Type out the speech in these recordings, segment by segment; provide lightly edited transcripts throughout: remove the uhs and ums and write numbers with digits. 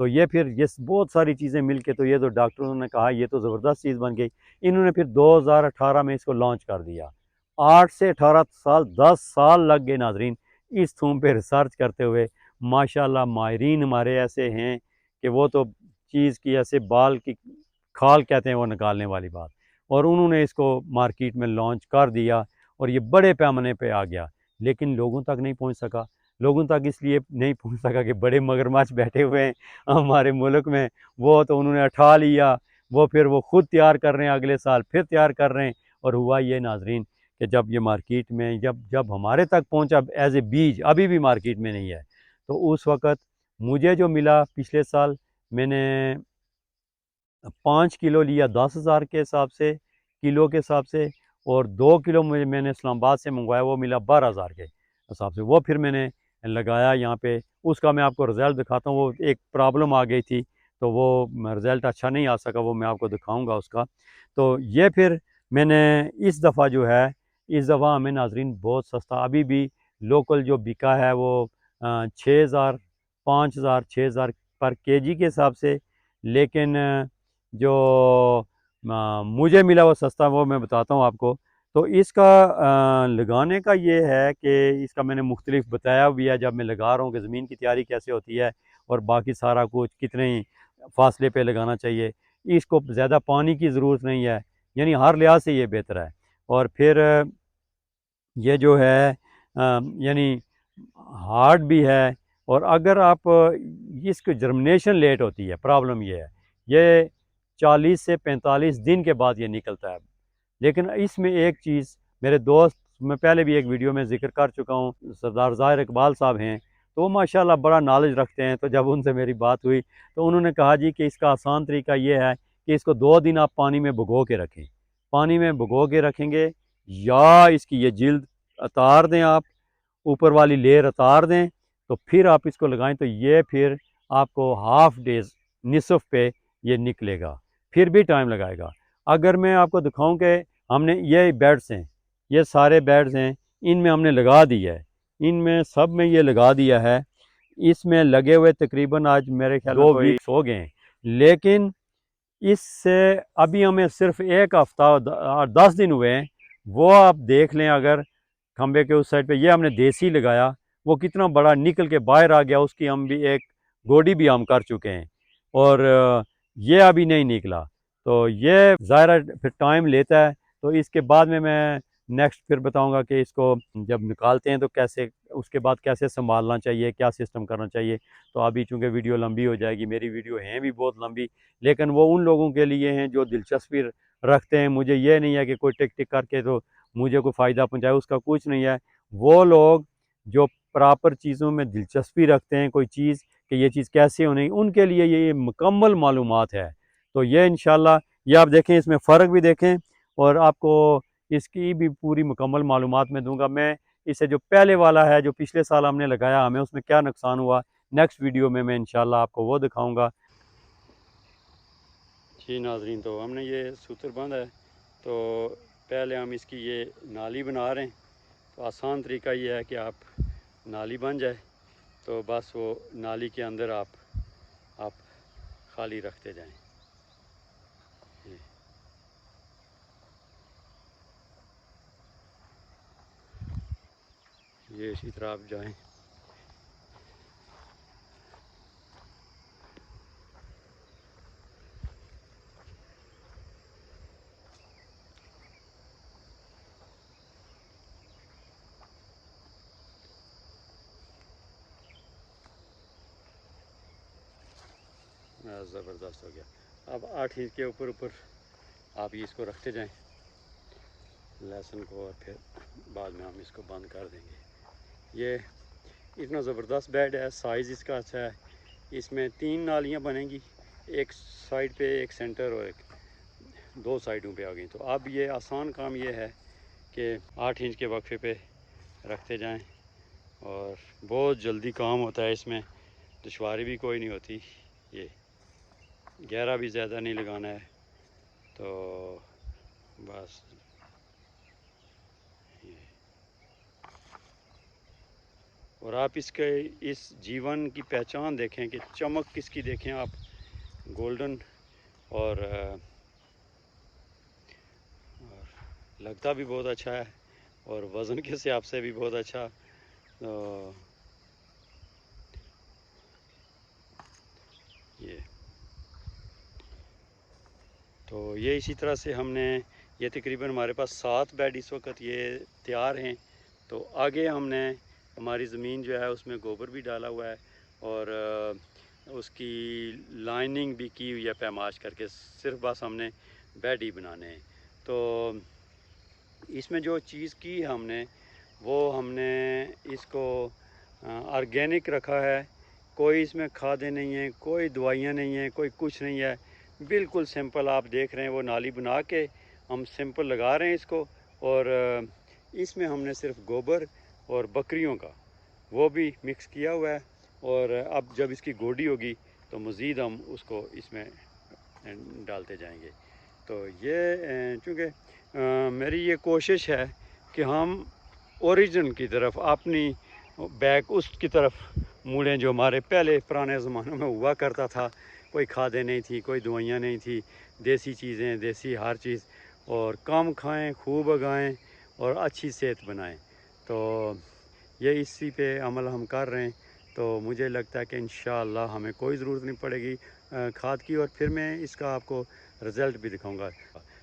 تو یہ پھر یہ بہت ساری چیزیں مل کے تو یہ تو ڈاکٹروں نے کہا یہ تو زبردست چیز بن گئی. انہوں نے پھر 2018 میں اس کو لانچ کر دیا. 8 سے 18 سال 10 سال لگ گئے ناظرین اس تھوم پہ ریسرچ کرتے ہوئے. ماشاءاللہ ماہرین ہمارے ایسے ہیں کہ وہ تو چیز کی ایسے بال کی کھال کہتے ہیں وہ نکالنے والی بات، اور انہوں نے اس کو مارکیٹ میں لانچ کر دیا اور یہ بڑے پیمانے پہ آ گیا، لیکن لوگوں تک نہیں پہنچ سکا. لوگوں تک اس لیے نہیں پہنچ سکا کہ بڑے مگرمچھ بیٹھے ہوئے ہیں ہمارے ملک میں، وہ تو انہوں نے اٹھا لیا، وہ پھر وہ خود تیار کر رہے ہیں، اگلے سال پھر تیار کر رہے ہیں. اور ہوا یہ ناظرین کہ جب یہ مارکیٹ میں جب ہمارے تک پہنچا ایز اے بیج، ابھی بھی مارکیٹ میں نہیں ہے، تو اس وقت مجھے جو ملا پچھلے سال میں نے 5 کلو لیا 10,000 کے حساب سے، کلو کے حساب سے، اور 2 کلو میں نے اسلام آباد سے منگوایا، وہ ملا 12,000 کے حساب سے. وہ پھر میں نے لگایا یہاں پہ، اس کا میں آپ کو رزلٹ دکھاتا ہوں. وہ ایک پرابلم آ گئی تھی تو وہ رزلٹ اچھا نہیں آ سکا، وہ میں آپ کو دکھاؤں گا اس کا. تو یہ پھر میں نے اس دفعہ جو ہے، اس دفعہ ہمیں ناظرین بہت سستا ابھی بھی لوکل جو بکا ہے وہ 6,000 5,000 6,000 پر کے جی کے حساب سے، لیکن جو مجھے ملا وہ سستا، وہ میں بتاتا ہوں آپ کو. تو اس کا لگانے کا یہ ہے کہ اس کا میں نے مختلف بتایا بھی ہے جب میں لگا رہا ہوں کہ زمین کی تیاری کیسے ہوتی ہے اور باقی سارا کچھ کتنے فاصلے پہ لگانا چاہیے. اس کو زیادہ پانی کی ضرورت نہیں ہے، یعنی ہر لحاظ سے یہ بہتر ہے. اور پھر یہ جو ہے یعنی ہارڈ بھی ہے، اور اگر آپ اس کی جرمنیشن لیٹ ہوتی ہے، پرابلم یہ ہے یہ 40 سے 45 دن کے بعد یہ نکلتا ہے. لیکن اس میں ایک چیز میرے دوست، میں پہلے بھی ایک ویڈیو میں ذکر کر چکا ہوں، سردار ظاہر اقبال صاحب ہیں، تو وہ ماشاءاللہ بڑا نالج رکھتے ہیں. تو جب ان سے میری بات ہوئی تو انہوں نے کہا جی کہ اس کا آسان طریقہ یہ ہے کہ اس کو 2 دن آپ پانی میں بھگو کے رکھیں. پانی میں بھگو کے رکھیں گے، یا اس کی یہ جلد اتار دیں، آپ اوپر والی لیئر اتار دیں، تو پھر آپ اس کو لگائیں تو یہ پھر آپ کو ہاف ڈیز، نصف پہ یہ نکلے گا. پھر بھی ٹائم لگائے گا. اگر میں آپ کو دکھاؤں کہ ہم نے یہ بیڈز ہیں، یہ سارے بیڈز ہیں، ان میں ہم نے لگا دیا ہے، ان میں سب میں یہ لگا دیا ہے. اس میں لگے ہوئے تقریباً آج میرے خیال میں 2 ویکس ہو گئے ہیں، لیکن اس سے ابھی ہمیں صرف 1 ہفتہ 10 دن ہوئے ہیں. وہ آپ دیکھ لیں، اگر کھمبے کے اس سائڈ پہ یہ ہم نے دیسی لگایا، وہ کتنا بڑا نکل کے باہر آ گیا، اس کی ہم بھی ایک گوڈی بھی ہم کر چکے ہیں، اور یہ ابھی نہیں نکلا. تو یہ ظاہر پھر ٹائم لیتا ہے. تو اس کے بعد میں نیکسٹ پھر بتاؤں گا کہ اس کو جب نکالتے ہیں تو کیسے، اس کے بعد کیسے سنبھالنا چاہیے، کیا سسٹم کرنا چاہیے. تو ابھی چونکہ ویڈیو لمبی ہو جائے گی، میری ویڈیو ہیں بھی بہت لمبی، لیکن وہ ان لوگوں کے لیے ہیں جو دلچسپی رکھتے ہیں. مجھے یہ نہیں ہے کہ کوئی ٹک ٹک کر کے تو مجھے کوئی فائدہ پہنچائے، اس کا کچھ نہیں ہے. وہ لوگ جو پراپر چیزوں میں دلچسپی رکھتے ہیں، کوئی چیز کہ یہ چیز کیسے ہونی، ان کے لیے یہ مکمل معلومات ہے. تو یہ انشاءاللہ یہ آپ دیکھیں، اس میں فرق بھی دیکھیں، اور آپ کو اس کی بھی پوری مکمل معلومات میں دوں گا. میں اسے جو پہلے والا ہے جو پچھلے سال ہم نے لگایا، ہمیں اس میں کیا نقصان ہوا، نیکسٹ ویڈیو میں انشاءاللہ آپ کو وہ دکھاؤں گا. جی ناظرین، تو ہم نے یہ سوتر باندھا ہے، تو پہلے ہم اس کی یہ نالی بنا رہے ہیں. تو آسان طریقہ یہ ہے کہ آپ نالی بن جائے تو بس وہ نالی کے اندر آپ خالی رکھتے جائیں. یہ اسی طرح آپ جائیں. زبردست ہو گیا. اب 8 انچ کے اوپر آپ اس کو رکھتے جائیں لہسن کو، اور پھر بعد میں ہم اس کو بند کر دیں گے. یہ اتنا زبردست بیڈ ہے، سائز اس کا اچھا ہے. اس میں 3 نالیاں بنیں گی، ایک سائڈ پہ، ایک سینٹر، اور ایک 2 سائڈوں پہ آ گئی. تو اب یہ آسان کام یہ ہے کہ 8 انچ کے وقفے پہ رکھتے جائیں، اور بہت جلدی کام ہوتا ہے. اس میں دشواری بھی کوئی نہیں ہوتی. یہ گہرا بھی زیادہ نہیں لگانا ہے، تو بس اور آپ اس کے اس جیون کی پہچان دیکھیں کہ چمک کس کی دیکھیں آپ، گولڈن اور لگتا بھی بہت اچھا ہے اور وزن کے حساب سے بھی بہت اچھا. تو یہ اسی طرح سے ہم نے یہ تقریباً ہمارے پاس 7 بیڈ اس وقت یہ تیار ہیں. تو آگے ہم نے ہماری زمین جو ہے اس میں گوبر بھی ڈالا ہوا ہے اور اس کی لائننگ بھی کی ہوئی ہے پیماش کر کے، صرف بس ہم نے بیڈ ہی بنانے ہیں. تو اس میں جو چیز کی ہم نے وہ ہم نے اس کو آرگینک رکھا ہے. کوئی اس میں کھادیں نہیں ہیں، کوئی دوائیاں نہیں ہیں، کوئی کچھ نہیں ہے، بالکل سمپل. آپ دیکھ رہے ہیں وہ نالی بنا کے ہم سمپل لگا رہے ہیں اس کو. اور اس میں ہم نے صرف گوبر اور بکریوں کا وہ بھی مکس کیا ہوا ہے. اور اب جب اس کی گوڈی ہوگی تو مزید ہم اس کو اس میں ڈالتے جائیں گے. تو یہ چونکہ میری یہ کوشش ہے کہ ہم اوریجن کی طرف اپنی بیک اس کی طرف مڑیں جو ہمارے پہلے پرانے زمانوں میں ہوا کرتا تھا. کوئی کھادیں نہیں تھی، کوئی دوائیاں نہیں تھی، دیسی چیزیں، دیسی ہر چیز، اور کم کھائیں، خوب اگائیں اور اچھی صحت بنائیں. تو یہ اسی پہ عمل ہم کر رہے ہیں. تو مجھے لگتا ہے کہ انشاءاللہ ہمیں کوئی ضرورت نہیں پڑے گی کھاد کی. اور پھر میں اس کا آپ کو رزلٹ بھی دکھاؤں گا.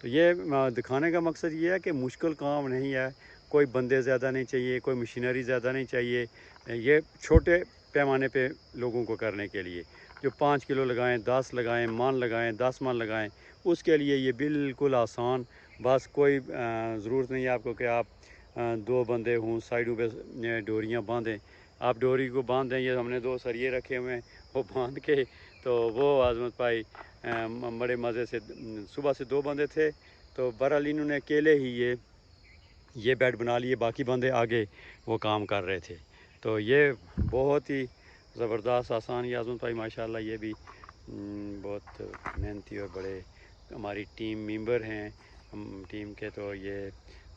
تو یہ دکھانے کا مقصد یہ ہے کہ مشکل کام نہیں ہے، کوئی بندے زیادہ نہیں چاہیے، کوئی مشینری زیادہ نہیں چاہیے. یہ چھوٹے پیمانے پہ لوگوں کو کرنے کے لیے جو 5 کلو لگائیں، 10 لگائیں، من لگائیں، 10 من لگائیں، اس کے لیے یہ بالکل آسان. بس کوئی ضرورت نہیں ہے آپ کو کہ آپ 2 بندے ہوں سائڈوں پہ ڈوریاں باندھیں. آپ ڈوری کو باندھ دیں. یہ ہم نے 2 سریے رکھے ہوئے ہیں، وہ باندھ کے تو وہ عظمت بھائی بڑے مزے سے صبح سے 2 بندے تھے تو بہرحال انہوں نے اکیلے ہی یہ بیڈ بنا لیے، باقی بندے آگے وہ کام کر رہے تھے. تو یہ بہت ہی زبردست آسان. یہ عظمت بھائی ماشاءاللہ یہ بھی بہت محنتی اور بڑے ہماری ٹیم ممبر ہیں ہم ٹیم کے. تو یہ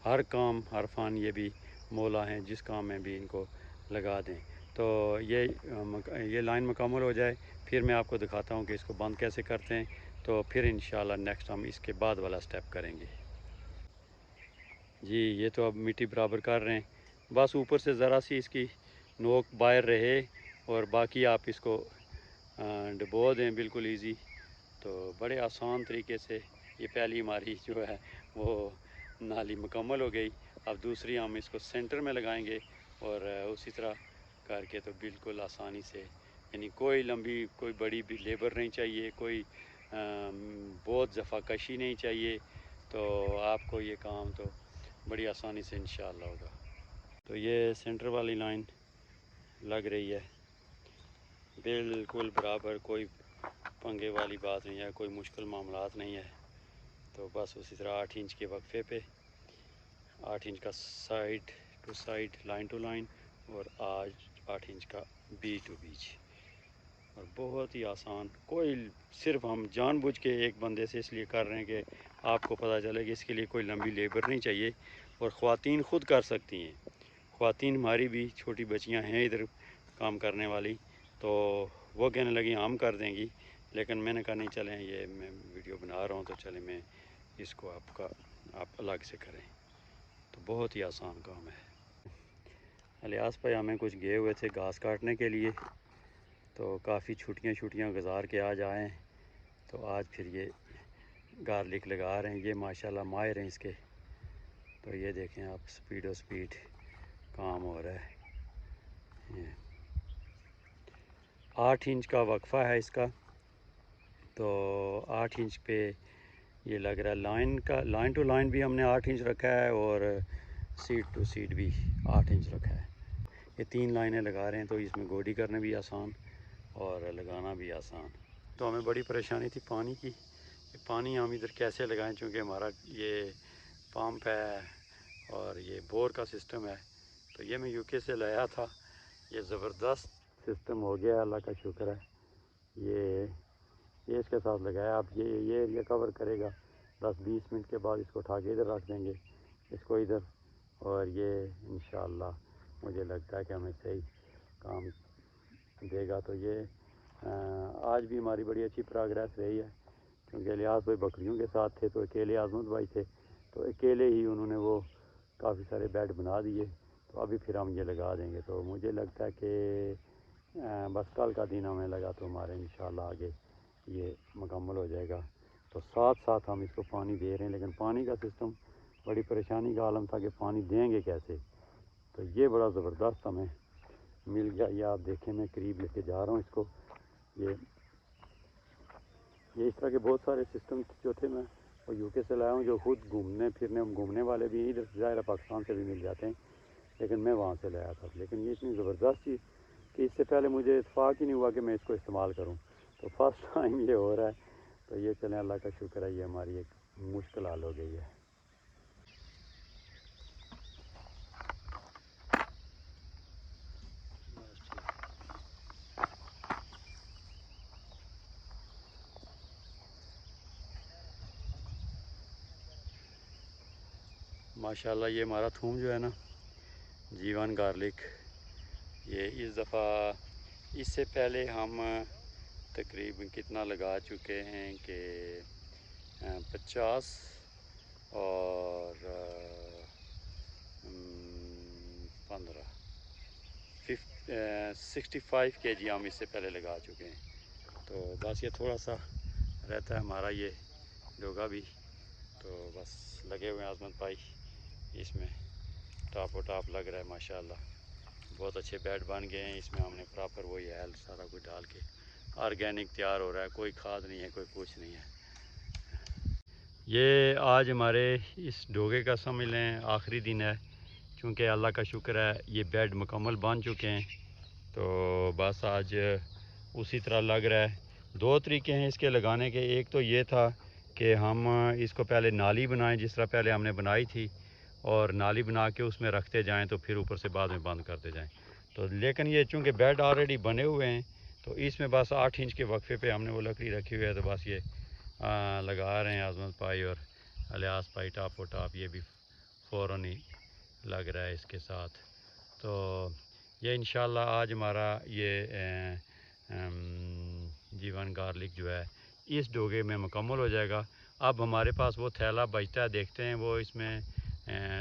ہر کام ہر فن یہ بھی مولا ہیں، جس کام میں بھی ان کو لگا دیں. تو یہ لائن مکمل ہو جائے پھر میں آپ کو دکھاتا ہوں کہ اس کو بند کیسے کرتے ہیں. تو پھر انشاءاللہ نیکسٹ ہم اس کے بعد والا سٹیپ کریں گے. جی یہ تو اب مٹی برابر کر رہے ہیں، بس اوپر سے ذرا سی اس کی نوک باہر رہے اور باقی آپ اس کو ڈبو دیں بالکل ایزی. تو بڑے آسان طریقے سے یہ پہلی ہماری جو ہے وہ نالی مکمل ہو گئی. اب دوسری ہم اس کو سینٹر میں لگائیں گے اور اسی طرح کر کے تو بالکل آسانی سے، یعنی کوئی لمبی کوئی بڑی بھی لیبر نہیں چاہیے، کوئی بہت دفعہ کشی نہیں چاہیے. تو آپ کو یہ کام تو بڑی آسانی سے انشاءاللہ ہوگا. تو یہ سینٹر والی لائن لگ رہی ہے بالکل برابر، کوئی پنگے والی بات نہیں ہے، کوئی مشکل معاملات نہیں ہے. تو بس اسی طرح 8 انچ کے وقفے پہ 8 انچ کا side to side line to line اور آج 8 انچ کا بیچ ٹو بیچ. اور بہت ہی آسان، کوئی صرف ہم جان بوجھ کے ایک بندے سے اس لیے کر رہے ہیں کہ آپ کو پتہ چلے کہ اس کے لیے کوئی لمبی لیبر نہیں چاہیے اور خواتین خود کر سکتی ہیں. خواتین ہماری بھی چھوٹی بچیاں ہیں ادھر کام کرنے والی، تو وہ کہنے لگی ہم کر دیں گی. لیکن میں نے کہا نہیں چلیں، یہ میں ویڈیو بنا رہا ہوں تو چلیں میں اس کو آپ الگ سے کریں. تو بہت ہی آسان کام ہے. الیاس بھائی ہمیں کچھ گئے ہوئے تھے گھاس کاٹنے کے لیے، تو کافی چھٹیاں گزار کے آج آئے ہیں. تو آج پھر یہ گارلک لگا رہے ہیں. یہ ماشاءاللہ ماہر ہیں اس کے. تو یہ دیکھیں آپ سپیڈ کام ہو رہا ہے. 8 انچ کا وقفہ ہے اس کا. تو 8 انچ پہ یہ لگ رہا ہے. لائن ٹو لائن بھی ہم نے 8 انچ رکھا ہے اور سیٹ ٹو سیٹ بھی 8 انچ رکھا ہے. یہ 3 لائنیں لگا رہے ہیں تو اس میں گوڈی کرنا بھی آسان اور لگانا بھی آسان. تو ہمیں بڑی پریشانی تھی پانی کی، کہ پانی ہم ادھر کیسے لگائیں، چونکہ ہمارا یہ پمپ ہے اور یہ بور کا سسٹم ہے. تو یہ میں یو کے سے لایا تھا. یہ زبردست سسٹم ہو گیا، اللہ کا شکر ہے. یہ اس کے ساتھ لگایا. اب یہ ایریا کور کرے گا. 10-20 منٹ کے بعد اس کو اٹھا کے ادھر رکھ دیں گے اس کو ادھر. اور یہ انشاءاللہ مجھے لگتا ہے کہ ہمیں صحیح کام دے گا۔ تو یہ آج بھی ہماری بڑی اچھی پروگریس رہی ہے، کیونکہ الیاس بھائی بکریوں کے ساتھ تھے، تو اکیلے عظمت بھائی تھے، تو اکیلے ہی انہوں نے وہ کافی سارے بیڈ بنا دیے، تو ابھی پھر ہم یہ لگا دیں گے۔ تو مجھے لگتا ہے کہ بس کل کا دن ہمیں لگا تو ہمارے انشاءاللہ آگے یہ مکمل ہو جائے گا۔ تو ساتھ ساتھ ہم اس کو پانی دے رہے ہیں، لیکن پانی کا سسٹم بڑی پریشانی کا عالم تھا کہ پانی دیں گے کیسے۔ تو یہ بڑا زبردست ہمیں مل گیا، یہ آپ دیکھیں، میں قریب لے کے جا رہا ہوں اس کو۔ یہ اس طرح کے بہت سارے سسٹم جو تھے میں وہ یو کے سے لایا ہوں، جو خود گھومنے والے بھی ادھر ظاہر پاکستان سے بھی مل جاتے ہیں، لیکن میں وہاں سے لایا تھا۔ لیکن یہ اتنی زبردست چیز کہ اس سے پہلے مجھے اتفاق ہی نہیں ہوا کہ میں اس کو استعمال کروں، تو فرسٹ ٹائم یہ ہو رہا ہے۔ تو یہ چلیں، اللہ کا شکر ہے، یہ ہماری ایک مشکل حل ہو گئی ہے۔ ماشاءاللہ یہ ہمارا تھوم جو ہے نا، جیون گارلک، یہ اس دفعہ، اس سے پہلے ہم تقریباً کتنا لگا چکے ہیں کہ 50 اور 15 65 کے جی ہم اس سے پہلے لگا چکے ہیں۔ تو بس یہ تھوڑا سا رہتا ہے ہمارا یہ ڈوگا بھی، تو بس لگے ہوئے ہیں عظمت بھائی اس میں، ٹاپ و ٹاپ لگ رہا ہے ماشاءاللہ۔ بہت اچھے بیڈ بن گئے ہیں، اس میں ہم نے پراپر وہی ہیل سارا کچھ ڈال کے آرگینک تیار ہو رہا ہے، کوئی کھاد نہیں ہے، کوئی کچھ نہیں ہے۔ یہ آج ہمارے اس ڈوگے کا سمجھ لیں آخری دن ہے، چونکہ اللہ کا شکر ہے یہ بیڈ مکمل بن چکے ہیں۔ تو بس آج اسی طرح لگ رہا ہے۔ 2 طریقے ہیں اس کے لگانے کے، ایک تو یہ تھا کہ ہم اس کو پہلے نالی بنائیں جس طرح پہلے ہم نے بنائی تھی، اور نالی بنا کے اس میں رکھتے جائیں تو پھر اوپر سے بعد میں بند کرتے جائیں۔ تو لیکن یہ چونکہ بیڈ آلریڈی بنے ہوئے ہیں، تو اس میں بس 8 انچ کے وقفے پہ ہم نے وہ لکڑی رکھی ہوئی ہے، تو بس یہ لگا رہے ہیں عظمت بھائی اور الیاس بھائی ٹاپ و ٹاپ، یہ بھی فوراً ہی لگ رہا ہے اس کے ساتھ۔ تو یہ انشاءاللہ آج ہمارا یہ جیون گارلک جو ہے اس ڈوگے میں مکمل ہو جائے گا۔ اب ہمارے پاس وہ تھیلا بچتا ہے، دیکھتے ہیں وہ اس میں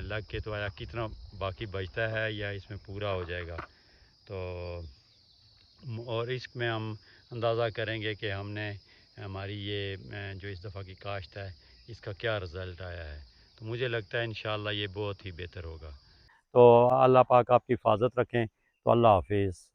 لگ کے تو آیا کتنا باقی بچتا ہے یا اس میں پورا ہو جائے گا۔ تو اور اس میں ہم اندازہ کریں گے کہ ہم نے ہماری یہ جو اس دفعہ کی کاشت ہے اس کا کیا رزلٹ آیا ہے۔ تو مجھے لگتا ہے انشاءاللہ یہ بہت ہی بہتر ہوگا۔ تو اللہ پاک آپ کی حفاظت رکھیں۔ تو اللہ حافظ۔